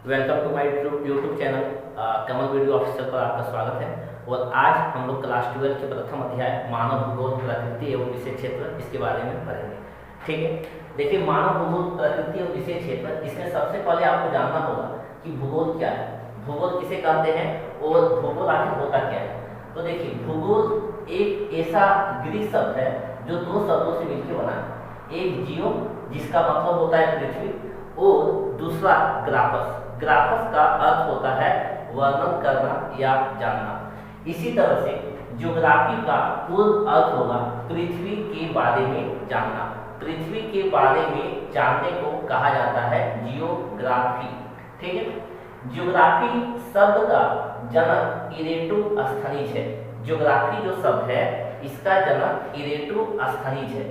Welcome to my YouTube channel Kamal video officer पर आपका स्वागत है। और आज हम लोग क्लास 12 के प्रथम अध्याय मानव भूगोल प्रकृति एवं विषय क्षेत्र इसके बारे में पढ़ेंगे। ठीक है, देखिए मानव भूगोल प्रकृति एवं विषय क्षेत्र, इसमें सबसे पहले आपको जानना होगा कि भूगोल क्या है, भूगोल किसे कहते हैं और भूगोल आखिर होता क्या है। तो देखिए भूगोल एक ऐसा ग्रीक शब्द है जो दो शब्दों से मिलकर बना है। एक जियो जिसका मतलब होता है पृथ्वी और दूसरा ग्राफस। ग्राफस का अर्थ होता है वर्णन करना या जानना। इसी तरह से ज्योग्राफी का पूर्ण अर्थ होगा पृथ्वी के बारे में जानना। पृथ्वी के बारे में जानने को कहा जाता है जियोग्राफी। ठीक है, ज्योग्राफी शब्द का जनक इरेटोस्थनीज है। ज्योग्राफी जो शब्द है इसका जनक इरेटोस्थनीज है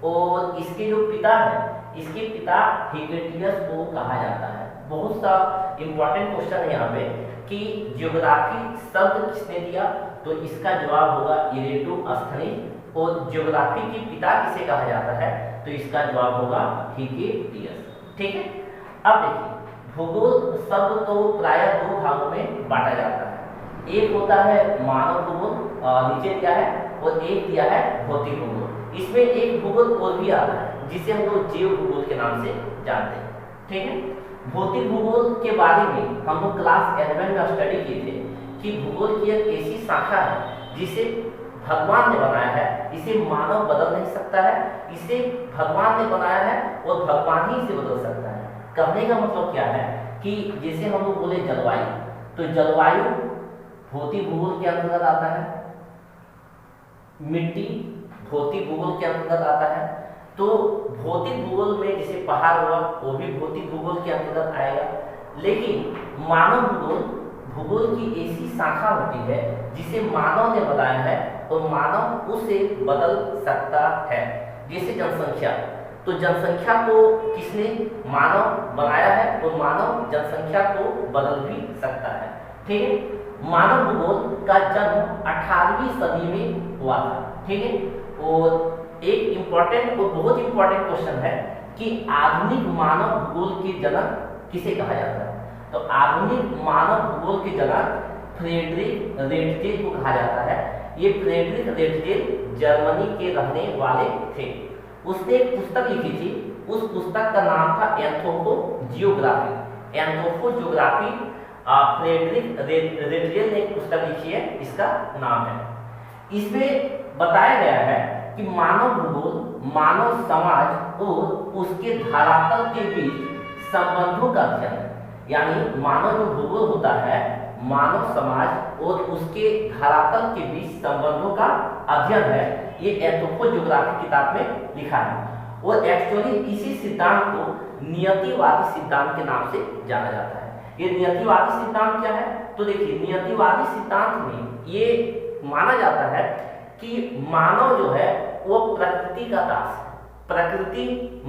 और इसके जो पिता है, इसके पिता हिकेटियस को कहा जाता है। बहुत सा इंपॉर्टेंट क्वेश्चन है यहाँ पे कि ज्योग्राफी शब्द किसने दिया, तो इसका जवाब होगा इरेटोस्थनीज। और ज्योग्राफी के पिता किसे कहा जाता है, तो इसका जवाब होगा हिकेटियस। ठीक है, अब देखिए भूगोल शब्द तो प्रायः दो भागों में बांटा जाता है। एक होता है मानव भूगोल, नीचे दिया है, और एक दिया है भौतिक भूगोल। इसमें एक भूगोल और भी आता है जिसे हम लोग जीव भूगोल के नाम से जानते हैं। ठीक है, भौतिक भूगोल के बारे में हम लोग क्लास 11 में स्टडी किए थे कि भूगोल की एक ऐसी शाखा है जिसे भगवान ने बनाया है, इसे मानव बदल नहीं सकता है, इसे भगवान ने बनाया है और भगवान ही इसे बदल सकता है। कहने का मतलब क्या है कि जैसे हम लोग बोले जलवायु, तो जलवायु भौतिक भूगोल के अंतर्गत आता है, मिट्टी भौतिक भूगोल के अंतर्गत आता है। तो भौतिक भूगोल में जैसे पहाड़ हुआ वो भी भौतिक भूगोल के अंतर्गत आएगा। लेकिन मानव भूगोल भूगोल की ऐसी शाखा होती है जिसे मानव ने बनाया है और मानव उसे बदल सकता है। जैसे जनसंख्या, तो जनसंख्या को किसने, मानव बनाया है और मानव जनसंख्या को बदल भी सकता है। ठीक है, मानव भूगोल का जन्म 18वीं सदी में हुआ था। ठीक है, और एक इंपॉर्टेंट और बहुत इंपॉर्टेंट क्वेश्चन है कि आधुनिक मानव भूगोल के जनक किसे कहा जाता है, तो आधुनिक मानव भूगोल के जनक फ्रेडरिक रेटजेल को कहा जाता है। ये फ्रेडरिक रेटजेल जर्मनी के रहने वाले थे। उसने एक पुस्तक लिखी थी, उस पुस्तक का नाम था एंथ्रोपोजियोग्राफी। एंथ्रोपोजियोग्राफी फ्रेडरिक रेटजेल ने एक पुस्तक लिखी है, इसका नाम है। इसमें बताया गया है कि मानव भूगोल मानव समाज और उसके धरातल के बीच संबंधों का अध्ययन है। यानी मानव जो भूगोल होता है, मानव समाज और उसके धरातल के बीच संबंधों का अध्ययन है। ये एंथ्रोपोजियोग्राफी किताब में लिखा है और एक्चुअली इसी सिद्धांत को नियतिवादी सिद्धांत के नाम से जाना जाता है। ये नियतिवादी सिद्धांत क्या है, तो देखिए नियतिवादी सिद्धांत में ये माना जाता है कि मानव जो है वो प्रकृति का दास है। प्रकृति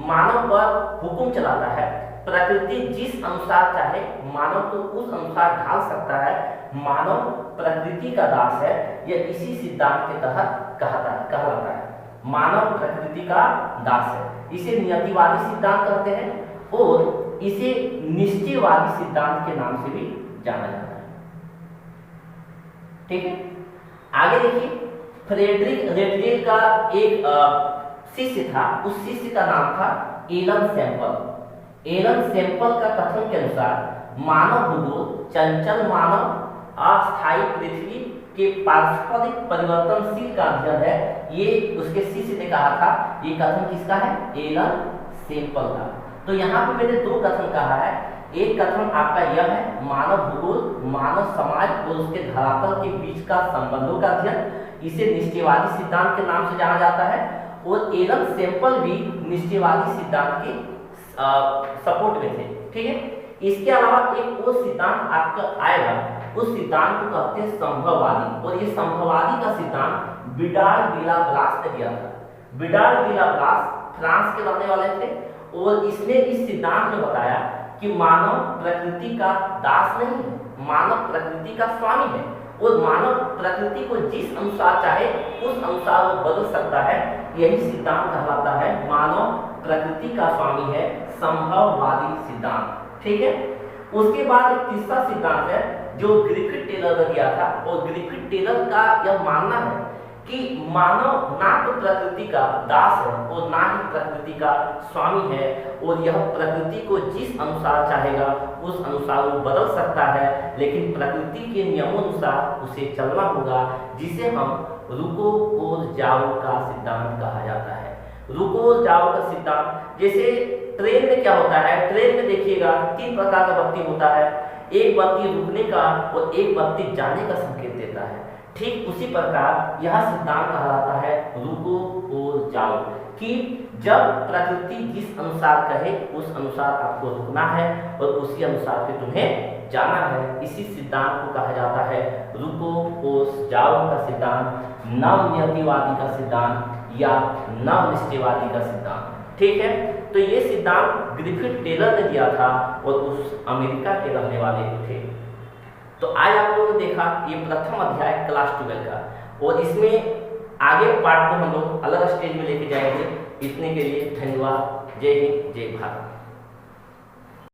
मानव पर हुक्म चलाता है, प्रकृति जिस अनुसार चाहे मानव को उस अनुसार ढाल सकता है। मानव प्रकृति का दास है, यह इसी सिद्धांत के तहत कहलाता है। मानव प्रकृति का दास है, इसे नियतिवादी सिद्धांत कहते हैं और इसे निश्चयवादी सिद्धांत के नाम से भी जाना जाता है। ठीक है, आगे देखिए फ्रेडरिक रेटजेल का एक शिष्य था, उस शिष्य का नाम था एलन सैंपल। एलन सैंपल का कथन के अनुसार मानव भूगोल चंचल मानव अस्थायी पृथ्वी के पारस्परिक परिवर्तनशील का अध्ययन है। ये उसके शिष्य ने कहा था। ये कथन किसका है, एलन सैंपल का। तो यहाँ पे मैंने दो कथन कहा है। एक कथन आपका यह है मानव भूगोल मानव समाज और उसके धरातल के बीच का संबंधों का अध्ययन, इसे निश्चयवादी सिद्धांत के नाम से जाना जाता है। और एलन सैंपल भी निश्चयवादी सिद्धांत के सपोर्ट में थे। ठीक है, इसके अलावा एक और सिद्धांत आपका आएगा, उस सिद्धांत को कहते हैं संभववादी। और ये संभववादी का सिद्धांत विडाल डी ला ब्लास ने दिया था। विडाल डी ला ब्लास फ्रांस के रहने वाले थे और इसने इस सिद्धांत में बताया कि मानव प्रकृति का दास नहीं है, मानव प्रकृति का स्वामी है और मानव प्रकृति को जिस अनुसार चाहे उस अनुसार वो बदल सकता है। यही सिद्धांत कहलाता है मानव प्रकृति का स्वामी है, संभववादी सिद्धांत। ठीक है, उसके बाद एक तीसरा सिद्धांत है जो ग्रिफिथ टेलर ने दिया था, और ग्रिफिथ टेलर का यह मानना है कि मानव ना तो प्रकृति का दास है और ना ही प्रकृति का स्वामी है, और यह प्रकृति को जिस अनुसार चाहेगा उस अनुसार वो बदल सकता है, लेकिन प्रकृति के नियमों अनुसार उसे चलना होगा, जिसे हम रुको और जाओ का सिद्धांत कहा जाता है। रुको और जाओ का सिद्धांत, जैसे ट्रेन में क्या होता है, ट्रेन में देखिएगा 3 प्रकार का बत्ती होता है, एक बत्ती रुकने का और एक बत्ती जाने का संकेत देता है। ठीक उसी प्रकार यह सिद्धांत कहलाता है रुको और जाओ, कि जब प्रकृति जिस अनुसार कहे उस अनुसार आपको रुकना है और उसी अनुसार से तुम्हें जाना है। इसी सिद्धांत को कहा जाता है रुको और जाओ का सिद्धांत, नवनियतिवादी का सिद्धांत या नवनिश्चयवादी का सिद्धांत। ठीक है, तो ये सिद्धांत ग्रिफिथ टेलर ने दिया था और उस अमेरिका के रहने वाले थे। तो आज आप लोगों ने देखा ये प्रथम अध्याय क्लास 12 का, और इसमें आगे पार्ट को हम लोग अलग स्टेज में लेके जाएंगे। इतने के लिए धन्यवाद। जय हिंद, जय भारत।